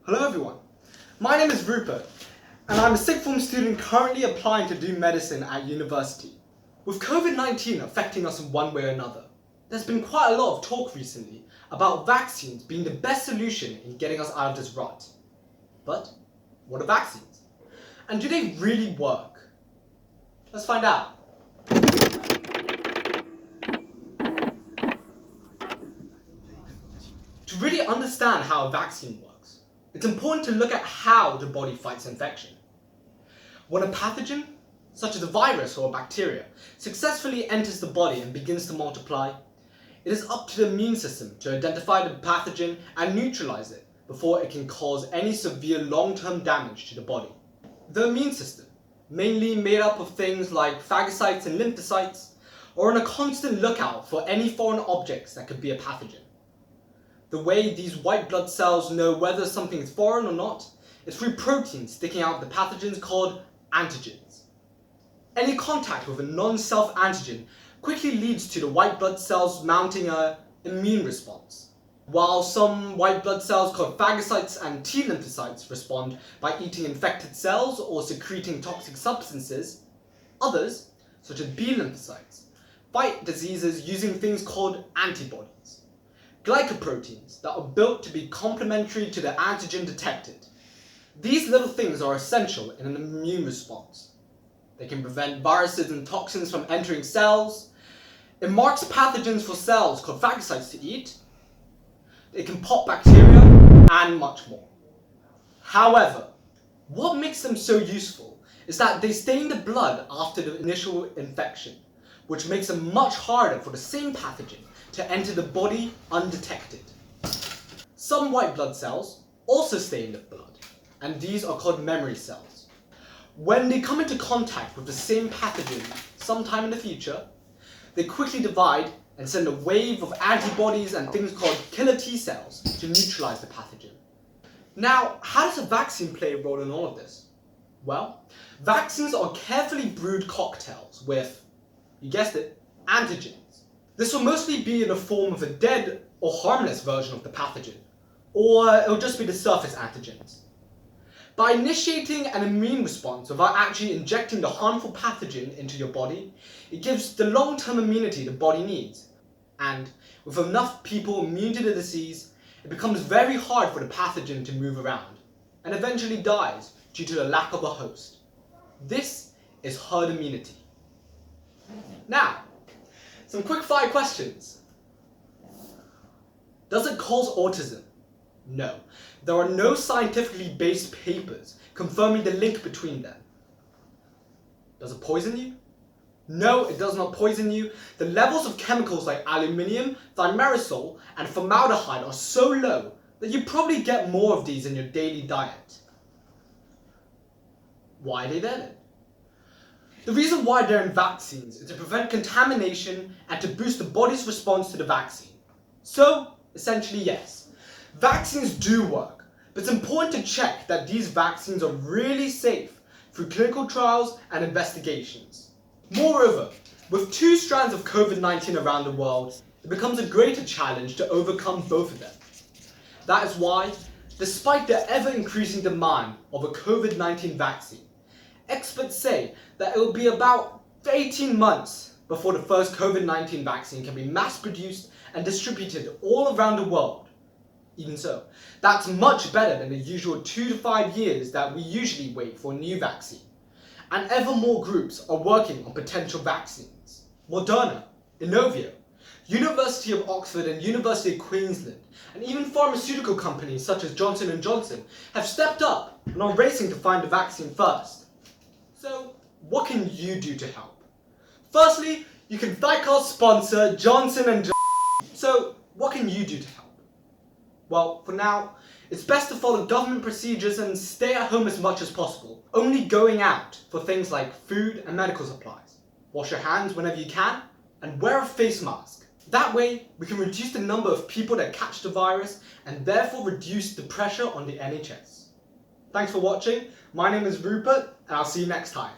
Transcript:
Hello everyone, my name is Rupert and I'm a sixth form student currently applying to do medicine at university. With COVID-19 affecting us in one way or another, there's been quite a lot of talk recently about vaccines being the best solution in getting us out of this rut. But what are vaccines? And do they really work? Let's find out. To really understand how a vaccine works, it's important to look at how the body fights infection. When a pathogen, such as a virus or a bacteria, successfully enters the body and begins to multiply, it is up to the immune system to identify the pathogen and neutralize it before it can cause any severe long-term damage to the body. The immune system, mainly made up of things like phagocytes and lymphocytes, are on a constant lookout for any foreign objects that could be a pathogen. The way these white blood cells know whether something is foreign or not is through proteins sticking out of the pathogens called antigens. Any contact with a non-self antigen quickly leads to the white blood cells mounting an immune response. While some white blood cells called phagocytes and T lymphocytes respond by eating infected cells or secreting toxic substances, others, such as B lymphocytes, fight diseases using things called antibodies, glycoproteins that are built to be complementary to the antigen detected. These little things are essential in an immune response. They can prevent viruses and toxins from entering cells. It marks pathogens for cells called phagocytes to eat. It can pop bacteria and much more. However, what makes them so useful is that they stay in the blood after the initial infection, which makes them much harder for the same pathogen to enter the body undetected. Some white blood cells also stay in the blood, and these are called memory cells. When they come into contact with the same pathogen sometime in the future, they quickly divide and send a wave of antibodies and things called killer T cells to neutralize the pathogen. Now, how does a vaccine play a role in all of this? Well, vaccines are carefully brewed cocktails with, you guessed it, antigens. This will mostly be in the form of a dead or harmless version of the pathogen, or it'll just be the surface antigens. By initiating an immune response without actually injecting the harmful pathogen into your body, it gives the long-term immunity the body needs. And with enough people immune to the disease, it becomes very hard for the pathogen to move around, and eventually dies due to the lack of a host. This is herd immunity. Now, some quick fire questions. Does it cause autism? No. There are no scientifically based papers confirming the link between them. Does it poison you? No, it does not poison you. The levels of chemicals like aluminium, thimerosal, and formaldehyde are so low that you probably get more of these in your daily diet. Why are they there then? The reason why they're in vaccines is to prevent contamination and to boost the body's response to the vaccine. So, essentially yes, vaccines do work, but it's important to check that these vaccines are really safe through clinical trials and investigations. Moreover, with 2 strands of COVID-19 around the world, it becomes a greater challenge to overcome both of them. That is why, despite the ever-increasing demand of a COVID-19 vaccine, experts say that it will be about 18 months before the first COVID-19 vaccine can be mass-produced and distributed all around the world. Even so, that's much better than the usual 2 to 5 years that we usually wait for a new vaccine. And ever more groups are working on potential vaccines. Moderna, Inovio, University of Oxford and University of Queensland, and even pharmaceutical companies such as Johnson & Johnson have stepped up and are racing to find the vaccine first. So, what can you do to help? Firstly, you can thank our sponsor, Johnson & Johnson. So, what can you do to help? Well, for now, it's best to follow government procedures and stay at home as much as possible, only going out for things like food and medical supplies. Wash your hands whenever you can, and wear a face mask. That way, we can reduce the number of people that catch the virus and therefore reduce the pressure on the NHS. Thanks for watching. My name is Rupert, and I'll see you next time.